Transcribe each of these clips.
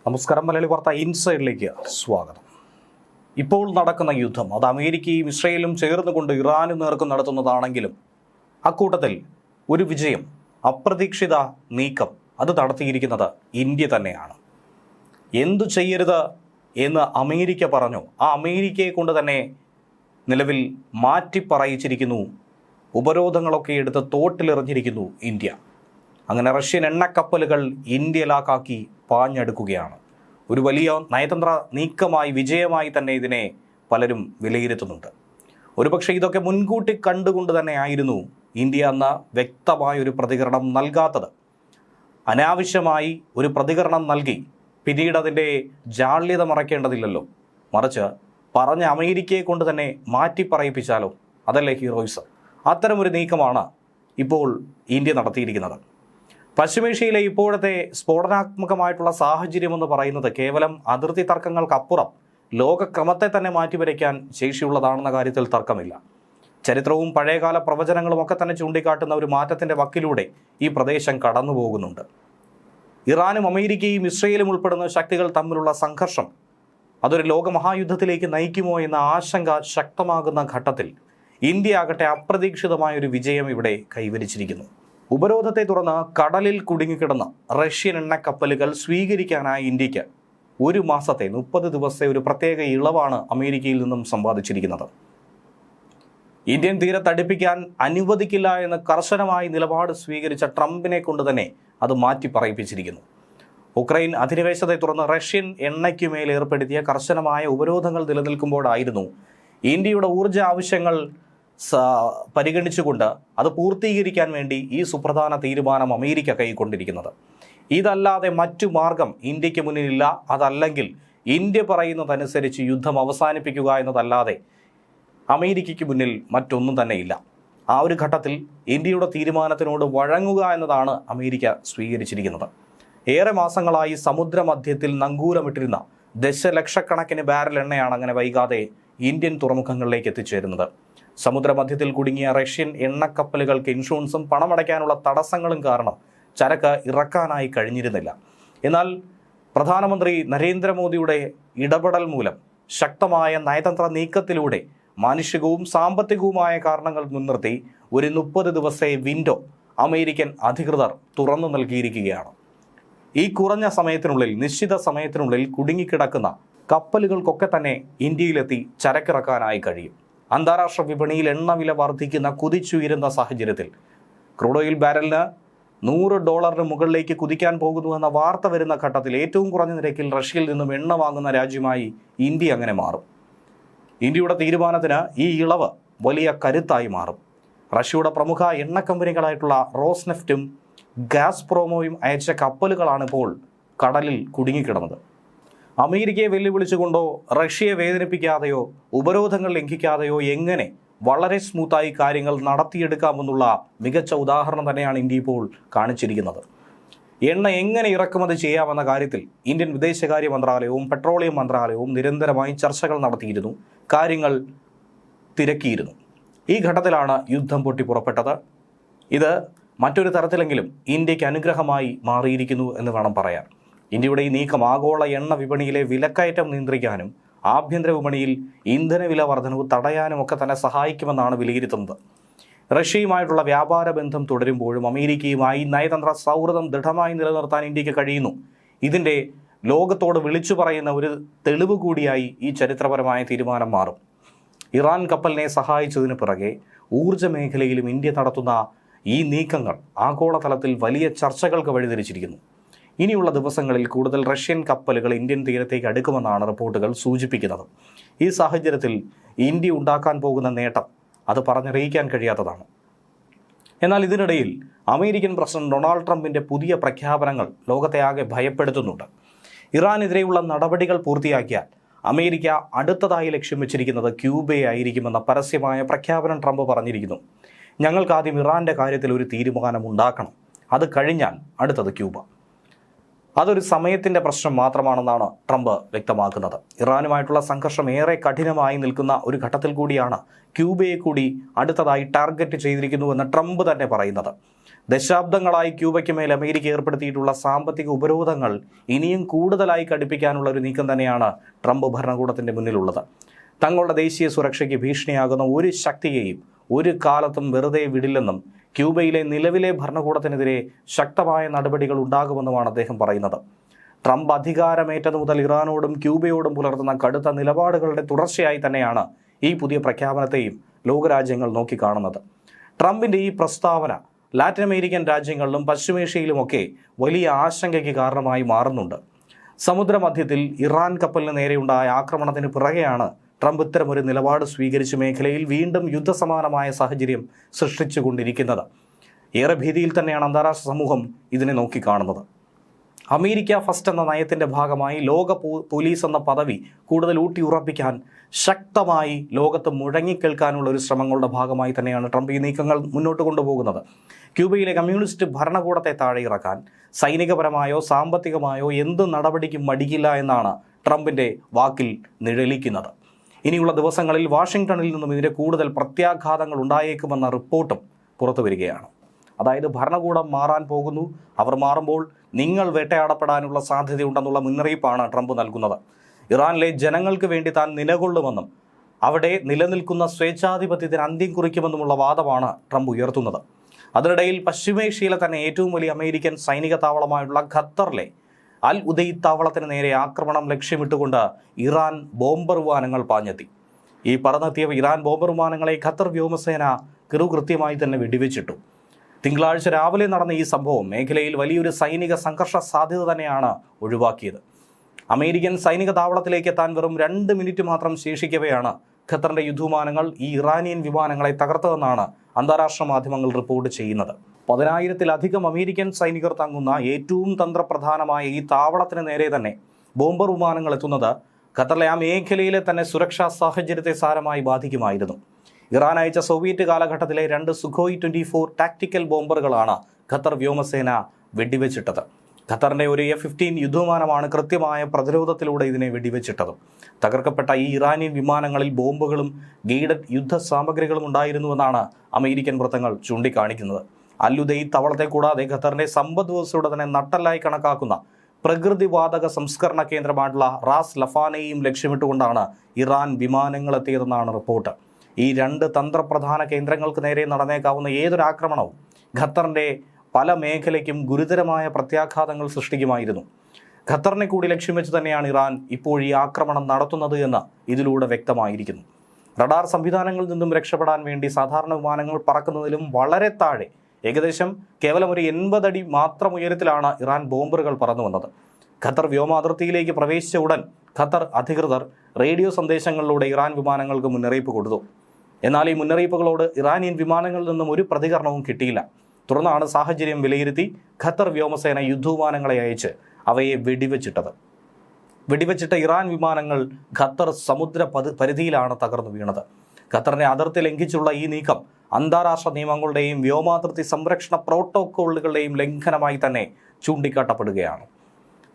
നമസ്കാരം. മലയാളി വാർത്ത ഇൻസൈഡിലേക്ക് സ്വാഗതം. ഇപ്പോൾ നടക്കുന്ന യുദ്ധം അത് അമേരിക്കയും ഇസ്രയേലും ചേർന്നുകൊണ്ട് ഇറാനും നേർക്കും നടത്തുന്നതാണെങ്കിലും അക്കൂട്ടത്തിൽ ഒരു വിജയം, അപ്രതീക്ഷിത നീക്കം അത് നടത്തിയിരിക്കുന്നത് ഇന്ത്യ തന്നെയാണ്. എന്തു ചെയ്യരുത് എന്ന് അമേരിക്ക പറഞ്ഞു, ആ അമേരിക്കയെ കൊണ്ട് തന്നെ നിലവിൽ മാറ്റി പറയിച്ചിരിക്കുന്നു. ഉപരോധങ്ങളൊക്കെ എടുത്ത് തോട്ടിലെറിഞ്ഞിരിക്കുന്നു ഇന്ത്യ. അങ്ങനെ റഷ്യൻ എണ്ണക്കപ്പലുകൾ ഇന്ത്യയിലാക്കി പാഞ്ഞെടുക്കുകയാണ്. ഒരു വലിയ നയതന്ത്ര നീക്കമായി, വിജയമായി തന്നെ ഇതിനെ പലരും വിലയിരുത്തുന്നുണ്ട്. ഒരുപക്ഷെ ഇതൊക്കെ മുൻകൂട്ടി കണ്ടുകൊണ്ട് തന്നെ ആയിരുന്നു ഇന്ത്യ അന്ന് വ്യക്തമായ ഒരു പ്രതികരണം നൽകാത്തത്. അനാവശ്യമായി ഒരു പ്രതികരണം നൽകി പിന്നീട് അതിൻ്റെ ജാള്യത മറയ്ക്കേണ്ടതില്ലല്ലോ, മറിച്ച് പറഞ്ഞ അമേരിക്കയെ കൊണ്ട് തന്നെ മാറ്റി പറയിപ്പിച്ചാലോ, അതല്ലേ ഹീറോയിസം. അത്തരമൊരു നീക്കമാണ് ഇപ്പോൾ ഇന്ത്യ നടത്തിയിരിക്കുന്നത്. പശ്ചിമേഷ്യയിലെ ഇപ്പോഴത്തെ സ്ഫോടനാത്മകമായിട്ടുള്ള സാഹചര്യമെന്ന് പറയുന്നത് കേവലം അതിർത്തി തർക്കങ്ങൾക്കപ്പുറം ലോകക്രമത്തെ തന്നെ മാറ്റിവരയ്ക്കാൻ ശേഷിയുള്ളതാണെന്ന കാര്യത്തിൽ തർക്കമില്ല. ചരിത്രവും പഴയകാല പ്രവചനങ്ങളും ഒക്കെ തന്നെ ചൂണ്ടിക്കാട്ടുന്ന ഒരു മാറ്റത്തിൻ്റെ വക്കിലൂടെ ഈ പ്രദേശം കടന്നു പോകുന്നുണ്ട്. ഇറാനും അമേരിക്കയും ഇസ്രയേലും ഉൾപ്പെടുന്ന ശക്തികൾ തമ്മിലുള്ള സംഘർഷം അതൊരു ലോകമഹായുദ്ധത്തിലേക്ക് നയിക്കുമോ എന്ന ആശങ്ക ശക്തമാകുന്ന ഘട്ടത്തിൽ ഇന്ത്യ ആകട്ടെ അപ്രതീക്ഷിതമായൊരു വിജയം ഇവിടെ കൈവരിച്ചിരിക്കുന്നു. ഉപരോധത്തെ തുടർന്ന് കടലിൽ കുടുങ്ങിക്കിടന്ന റഷ്യൻ എണ്ണക്കപ്പലുകൾ സ്വീകരിക്കാനായി ഇന്ത്യക്ക് ഒരു മാസത്തെ 30 ദിവസത്തെ ഒരു പ്രത്യേക ഇളവാണ് അമേരിക്കയിൽ നിന്നും സമ്പാദിച്ചിരിക്കുന്നത്. ഇന്ത്യൻ തീരത്തടുപ്പിക്കാൻ അനുവദിക്കില്ല എന്ന് കർശനമായി നിലപാട് സ്വീകരിച്ച ട്രംപിനെ കൊണ്ട് തന്നെ അത് മാറ്റി പറയിപ്പിച്ചിരിക്കുന്നു. ഉക്രൈൻ അധിനിവേശത്തെ തുടർന്ന് റഷ്യൻ എണ്ണയ്ക്കുമേൽ ഏർപ്പെടുത്തിയ കർശനമായ ഉപരോധങ്ങൾ നിലനിൽക്കുമ്പോഴായിരുന്നു ഇന്ത്യയുടെ ഊർജ്ജ ആവശ്യങ്ങൾ പരിഗണിച്ചുകൊണ്ട് അത് പൂർത്തീകരിക്കാൻ വേണ്ടി ഈ സുപ്രധാന തീരുമാനം അമേരിക്ക കൈക്കൊണ്ടിരിക്കുന്നത്. ഇതല്ലാതെ മറ്റു മാർഗം ഇന്ത്യക്ക് മുന്നിലില്ല. അതല്ലെങ്കിൽ ഇന്ത്യ പറയുന്നതനുസരിച്ച് യുദ്ധം അവസാനിപ്പിക്കുക എന്നതല്ലാതെ അമേരിക്കയ്ക്ക് മുന്നിൽ മറ്റൊന്നും തന്നെയില്ല. ആ ഒരു ഘട്ടത്തിൽ ഇന്ത്യയുടെ തീരുമാനത്തിനോട് വഴങ്ങുക എന്നതാണ് അമേരിക്ക സ്വീകരിച്ചിരിക്കുന്നത്. ഏറെ മാസങ്ങളായി സമുദ്രമധ്യത്തിൽ നങ്കൂരമിട്ടിരുന്ന ദശലക്ഷക്കണക്കിന് ബാരൽ എണ്ണയാണ് അങ്ങനെ വൈകാതെ ഇന്ത്യൻ തുറമുഖങ്ങളിലേക്ക് എത്തിച്ചേരുന്നത്. സമുദ്രമധ്യത്തിൽ കുടുങ്ങിയ റഷ്യൻ എണ്ണക്കപ്പലുകൾക്ക് ഇൻഷുറൻസും പണമടയ്ക്കാനുള്ള തടസ്സങ്ങളും കാരണം ചരക്ക് ഇറക്കാനായി കഴിഞ്ഞിരുന്നില്ല. എന്നാൽ പ്രധാനമന്ത്രി നരേന്ദ്രമോദിയുടെ ഇടപെടൽ മൂലം ശക്തമായ നയതന്ത്ര നീക്കത്തിലൂടെ മാനുഷികവും സാമ്പത്തികവുമായ കാരണങ്ങൾ മുൻനിർത്തി ഒരു 30 ദിവസത്തെ വിൻഡോ അമേരിക്കൻ അധികൃതർ തുറന്നു നൽകിയിരിക്കുകയാണ്. ഈ കുറഞ്ഞ സമയത്തിനുള്ളിൽ, നിശ്ചിത സമയത്തിനുള്ളിൽ കുടുങ്ങിക്കിടക്കുന്ന കപ്പലുകൾക്കൊക്കെ തന്നെ ഇന്ത്യയിലെത്തി ചരക്കിറക്കാനായി കഴിയും. അന്താരാഷ്ട്ര വിപണിയിൽ എണ്ണവില വർദ്ധിക്കുന്ന കുതിച്ചുയരുന്ന സാഹചര്യത്തിൽ ക്രൂഡ് ഓയിൽ ബാരലിന് $100 മുകളിലേക്ക് കുതിക്കാൻ പോകുന്നുവെന്ന വാർത്ത വരുന്ന ഘട്ടത്തിൽ ഏറ്റവും കുറഞ്ഞ നിരക്കിൽ റഷ്യയിൽ നിന്നും എണ്ണ വാങ്ങുന്ന രാജ്യമായി ഇന്ത്യ അങ്ങനെ മാറും. ഇന്ത്യയുടെ തീരുമാനത്തിന് ഈ ഇളവ് വലിയ കരുത്തായി മാറും. റഷ്യയുടെ പ്രമുഖ എണ്ണ കമ്പനികളായിട്ടുള്ള റോസ്നെഫ്റ്റും ഗാസ്പ്രോമോയും അയച്ച കപ്പലുകളാണ് ഇപ്പോൾ കടലിൽ കുടുങ്ങിക്കിടന്നത്. അമേരിക്കയെ വെല്ലുവിളിച്ചുകൊണ്ടോ റഷ്യയെ വേദനിപ്പിക്കാതെയോ ഉപരോധങ്ങൾ ലംഘിക്കാതെയോ എങ്ങനെ വളരെ സ്മൂത്തായി കാര്യങ്ങൾ നടത്തിയെടുക്കാമെന്നുള്ള മികച്ച ഉദാഹരണം തന്നെയാണ് ഇന്ത്യ ഇപ്പോൾ കാണിച്ചിരിക്കുന്നത്. എണ്ണ എങ്ങനെ ഇറക്കുമതി ചെയ്യാമെന്ന കാര്യത്തിൽ ഇന്ത്യൻ വിദേശകാര്യ മന്ത്രാലയവും പെട്രോളിയം മന്ത്രാലയവും നിരന്തരമായി ചർച്ചകൾ നടത്തിയിരുന്നു, കാര്യങ്ങൾ തിരക്കിയിരുന്നു. ഈ ഘട്ടത്തിലാണ് യുദ്ധം പൊട്ടിപ്പുറപ്പെട്ടത്. ഇത് മറ്റൊരു തരത്തിലെങ്കിലും ഇന്ത്യക്ക് അനുഗ്രഹമായി മാറിയിരിക്കുന്നു എന്ന് വേണം പറയാൻ. ഇന്ത്യയുടെ ഈ നീക്കം ആഗോള എണ്ണ വിപണിയിലെ വിലക്കയറ്റം നിയന്ത്രിക്കാനും ആഭ്യന്തര വിപണിയിൽ ഇന്ധനവില വർധനവ് തടയാനും ഒക്കെ തന്നെ സഹായിക്കുമെന്നാണ് വിലയിരുത്തുന്നത്. റഷ്യയുമായിട്ടുള്ള വ്യാപാര ബന്ധം തുടരുമ്പോഴും അമേരിക്കയുമായി നയതന്ത്ര സൗഹൃദം ദൃഢമായി നിലനിർത്താൻ ഇന്ത്യക്ക് കഴിയുന്നു. ഇതിൻ്റെ ലോകത്തോട് വിളിച്ചു പറയുന്ന ഒരു തെളിവ് കൂടിയായി ഈ ചരിത്രപരമായ തീരുമാനം മാറും. ഇറാൻ കപ്പലിനെ സഹായിച്ചതിന് പിറകെ ഊർജ്ജ മേഖലയിലും ഇന്ത്യ നടത്തുന്ന ഈ നീക്കങ്ങൾ ആഗോളതലത്തിൽ വലിയ ചർച്ചകൾക്ക് വഴിതിരിച്ചിരിക്കുന്നു. ഇനിയുള്ള ദിവസങ്ങളിൽ കൂടുതൽ റഷ്യൻ കപ്പലുകൾ ഇന്ത്യൻ തീരത്തേക്ക് അടുക്കുമെന്നാണ് റിപ്പോർട്ടുകൾ സൂചിപ്പിക്കുന്നത്. ഈ സാഹചര്യത്തിൽ ഇന്ത്യ ഉണ്ടാക്കാൻ പോകുന്ന നേട്ടം അത് പറഞ്ഞറിയിക്കാൻ കഴിയാത്തതാണ്. എന്നാൽ ഇതിനിടയിൽ അമേരിക്കൻ പ്രസിഡന്റ് ഡൊണാൾഡ് ട്രംപിൻ്റെ പുതിയ പ്രഖ്യാപനങ്ങൾ ലോകത്തെ ആകെ ഭയപ്പെടുത്തുന്നുണ്ട്. ഇറാനെതിരെയുള്ള നടപടികൾ പൂർത്തിയാക്കിയാൽ അമേരിക്ക അടുത്തതായി ലക്ഷ്യം വെച്ചിരിക്കുന്നത് ക്യൂബയെ ആയിരിക്കുമെന്ന പരസ്യമായ പ്രഖ്യാപനം ട്രംപ് പറഞ്ഞിരിക്കുന്നു. ഞങ്ങൾക്കാദ്യം ഇറാൻ്റെ കാര്യത്തിൽ ഒരു തീരുമാനം ഉണ്ടാക്കണം, അത് കഴിഞ്ഞാൽ അടുത്തത് ക്യൂബ. അതൊരു സമയത്തിൻ്റെ പ്രശ്നം മാത്രമാണെന്നാണ് ട്രംപ് വ്യക്തമാക്കുന്നത്. ഇറാനുമായിട്ടുള്ള സംഘർഷം ഏറെ കഠിനമായി നിൽക്കുന്ന ഒരു ഘട്ടത്തിൽ കൂടിയാണ് ക്യൂബയെ കൂടി അടുത്തതായി ടാർഗറ്റ് ചെയ്തിരിക്കുന്നുവെന്ന് ട്രംപ് തന്നെ പറയുന്നത്. ദശാബ്ദങ്ങളായി ക്യൂബയ്ക്ക് മേൽ അമേരിക്ക ഏർപ്പെടുത്തിയിട്ടുള്ള സാമ്പത്തിക ഉപരോധങ്ങൾ ഇനിയും കൂടുതലായി കടുപ്പിക്കാനുള്ള ഒരു നീക്കം തന്നെയാണ് ട്രംപ് ഭരണകൂടത്തിന്റെ മുന്നിലുള്ളത്. തങ്ങളുടെ ദേശീയ സുരക്ഷയ്ക്ക് ഭീഷണിയാകുന്ന ഒരു ശക്തിയെയും ഒരു കാലത്തും വെറുതെ വിടില്ലെന്നും ക്യൂബയിലെ നിലവിലെ ഭരണകൂടത്തിനെതിരെ ശക്തമായ നടപടികൾ ഉണ്ടാകുമെന്നുമാണ് അദ്ദേഹം പറയുന്നത്. ട്രംപ് അധികാരമേറ്റതു മുതൽ ഇറാനോടും ക്യൂബയോടും പുലർത്തുന്ന കടുത്ത നിലപാടുകളുടെ തുടർച്ചയായി തന്നെയാണ് ഈ പുതിയ പ്രഖ്യാപനത്തെയും ലോകരാജ്യങ്ങൾ നോക്കിക്കാണുന്നത്. ട്രംപിന്റെ ഈ പ്രസ്താവന ലാറ്റിൻ അമേരിക്കൻ രാജ്യങ്ങളിലും പശ്ചിമേഷ്യയിലുമൊക്കെ വലിയ ആശങ്കയ്ക്ക് കാരണമായി മാറുന്നുണ്ട്. സമുദ്രമധ്യത്തിൽ ഇറാൻ കപ്പലിന് നേരെയുണ്ടായ ആക്രമണത്തിന് പിറകെയാണ് ട്രംപ് ഇത്തരമൊരു നിലപാട് സ്വീകരിച്ച് മേഖലയിൽ വീണ്ടും യുദ്ധസമാനമായ സാഹചര്യം സൃഷ്ടിച്ചുകൊണ്ടിരിക്കുന്നത്. ഏറെ ഭീതിയിൽ തന്നെയാണ് അന്താരാഷ്ട്ര സമൂഹം ഇതിനെ നോക്കിക്കാണുന്നത്. അമേരിക്ക ഫസ്റ്റ് എന്ന നയത്തിന്റെ ഭാഗമായി ലോക പോലീസ് എന്ന പദവി കൂടുതൽ ഊട്ടിയുറപ്പിക്കാൻ ശക്തമായി ലോകത്ത് മുഴങ്ങിക്കേൾക്കാനുള്ള ഒരു ശ്രമങ്ങളുടെ ഭാഗമായി തന്നെയാണ് ട്രംപ് ഈ നീക്കങ്ങൾ മുന്നോട്ട് കൊണ്ടുപോകുന്നത്. ക്യൂബയിലെ കമ്മ്യൂണിസ്റ്റ് ഭരണകൂടത്തെ താഴെയിറക്കാൻ സൈനികപരമായോ സാമ്പത്തികമായോ എന്ത് നടപടിക്കും മടിക്കില്ല എന്നാണ് ട്രംപിന്റെ വാക്കിൽ നിഴലിക്കുന്നത്. ഇനിയുള്ള ദിവസങ്ങളിൽ വാഷിംഗ്ടണിൽ നിന്നും ഇതിന്റെ കൂടുതൽ പ്രത്യാഘാതങ്ങൾ ഉണ്ടായേക്കുമെന്ന റിപ്പോർട്ടും പുറത്തു വരികയാണ്. അതായത് ഭരണകൂടം മാറാൻ പോകുന്നു, അവർ മാറുമ്പോൾ നിങ്ങൾ വേട്ടയാടപ്പെടാനുള്ള സാധ്യതയുണ്ടെന്നുള്ള മുന്നറിയിപ്പാണ് ട്രംപ് നൽകുന്നത്. ഇറാനിലെ ജനങ്ങൾക്ക് വേണ്ടി താൻ നിലകൊള്ളുമെന്നും അവിടെ നിലനിൽക്കുന്ന സ്വേച്ഛാധിപത്യത്തിന് അന്ത്യം കുറിക്കുമെന്നുമുള്ള വാദമാണ് ട്രംപ് ഉയർത്തുന്നത്. അതിനിടയിൽ പശ്ചിമേഷ്യയിലെ തന്നെ ഏറ്റവും വലിയ അമേരിക്കൻ സൈനിക താവളമായുള്ള ഖത്തറിലെ അൽ ഉദൈദ് താവളത്തിന് നേരെ ആക്രമണം ലക്ഷ്യമിട്ടുകൊണ്ട് ഇറാൻ ബോംബർ വിമാനങ്ങൾ പാഞ്ഞെത്തി. ഈ പറന്നെത്തിയ ഇറാൻ ബോംബർ വിമാനങ്ങളെ ഖത്തർ വ്യോമസേന കൃത്യമായി തന്നെ വെടിവെച്ചിട്ടു. തിങ്കളാഴ്ച രാവിലെ നടന്ന ഈ സംഭവം മേഖലയിൽ വലിയൊരു സൈനിക സംഘർഷ സാധ്യത തന്നെയാണ് ഒഴിവാക്കിയത്. അമേരിക്കൻ സൈനിക താവളത്തിലേക്ക് എത്താൻ വെറും 2 മിനിറ്റ് മാത്രം ശേഷിക്കവെയാണ് ഖത്തറിന്റെ യുദ്ധവിമാനങ്ങൾ ഈ ഇറാനിയൻ വിമാനങ്ങളെ തകർത്തതെന്നാണ് അന്താരാഷ്ട്ര മാധ്യമങ്ങൾ റിപ്പോർട്ട് ചെയ്യുന്നത്. 10,000-ലധികം അമേരിക്കൻ സൈനികർ തങ്ങുന്ന ഏറ്റവും തന്ത്രപ്രധാനമായ ഈ താവളത്തിന് നേരെ തന്നെ ബോംബർ വിമാനങ്ങൾ എത്തുന്നത് ഖത്തറിലെ ആ മേഖലയിലെ തന്നെ സുരക്ഷാ സാഹചര്യത്തെ സാരമായി ബാധിക്കുമായിരുന്നു. ഇറാൻ അയച്ച സോവിയറ്റ് കാലഘട്ടത്തിലെ 2 സുഖോയ് 24 ടാക്ടിക്കൽ ബോംബറുകളാണ് ഖത്തർ വ്യോമസേന വെടിവെച്ചിട്ടത്. ഖത്തറിന്റെ ഒരു F-15 യുദ്ധവിമാനമാണ് കൃത്യമായ പ്രതിരോധത്തിലൂടെ ഇതിനെ വെടിവെച്ചിട്ടത്. തകർക്കപ്പെട്ട ഈ ഇറാനിയൻ വിമാനങ്ങളിൽ ബോംബുകളും ഗൈഡഡ് യുദ്ധ സാമഗ്രികളും ഉണ്ടായിരുന്നുവെന്നാണ് അമേരിക്കൻ വൃത്തങ്ങൾ ചൂണ്ടിക്കാണിക്കുന്നത്. അൽ ഉദൈദ് താവളത്തെ കൂടാതെ ഖത്തറിന്റെ സമ്പദ് വ്യവസ്ഥയുടെ തന്നെ നട്ടെല്ലായി കണക്കാക്കുന്ന പ്രകൃതിവാതക സംസ്കരണ കേന്ദ്രമായിട്ടുള്ള റാസ് ലഫാനെയും ലക്ഷ്യമിട്ടുകൊണ്ടാണ് ഇറാൻ വിമാനങ്ങൾ എത്തിയതെന്നാണ് റിപ്പോർട്ട്. ഈ 2 തന്ത്രപ്രധാന കേന്ദ്രങ്ങൾക്ക് നേരെ നടന്നേക്കാവുന്ന ഏതൊരു ആക്രമണവും ഖത്തറിന്റെ പല മേഖലയ്ക്കും ഗുരുതരമായ പ്രത്യാഘാതങ്ങൾ സൃഷ്ടിക്കുമായിരുന്നു. ഖത്തറിനെ കൂടി ലക്ഷ്യം വെച്ച് തന്നെയാണ് ഇറാൻ ഇപ്പോൾ ഈ ആക്രമണം നടത്തുന്നത് എന്ന് ഇതിലൂടെ വ്യക്തമായിരിക്കുന്നു. റഡാർ സംവിധാനങ്ങളിൽ നിന്നും രക്ഷപ്പെടാൻ വേണ്ടി സാധാരണ വിമാനങ്ങൾ പറക്കുന്നതിലും വളരെ താഴെ ഏകദേശം കേവലം ഒരു 80 അടി മാത്രം ഉയരത്തിലാണ് ഇറാൻ ബോംബറുകൾ പറന്നു വന്നത്. ഖത്തർ വ്യോമാതിർത്തിയിലേക്ക് പ്രവേശിച്ച ഉടൻ ഖത്തർ അധികൃതർ റേഡിയോ സന്ദേശങ്ങളിലൂടെ ഇറാൻ വിമാനങ്ങൾക്ക് മുന്നറിയിപ്പ് കൊടുത്തു. എന്നാൽ ഈ മുന്നറിയിപ്പുകളോട് ഇറാനിയൻ വിമാനങ്ങളിൽ നിന്നും ഒരു പ്രതികരണവും കിട്ടിയില്ല. തുടർന്നാണ് സാഹചര്യം വിലയിരുത്തി ഖത്തർ വ്യോമസേന യുദ്ധവിമാനങ്ങളെ അയച്ച് അവയെ വെടിവെച്ചിട്ട ഇറാൻ വിമാനങ്ങൾ ഖത്തർ സമുദ്ര പരിധിയിലാണ് തകർന്നു വീണത്. ഖത്തറിന്റെ അതിർത്തി ലംഘിച്ചുള്ള ഈ നീക്കം അന്താരാഷ്ട്ര നിയമങ്ങളുടെയും വ്യോമാതിർത്തി സംരക്ഷണ പ്രോട്ടോക്കോളുകളുടെയും ലംഘനമായി തന്നെ ചൂണ്ടിക്കാട്ടപ്പെടുകയാണ്.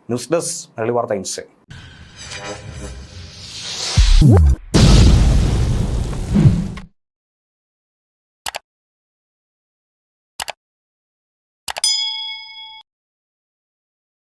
ന്യൂസ് ഡെസ്ക് മലയാളി വാർത്ത ഇൻസൈറ്റ്.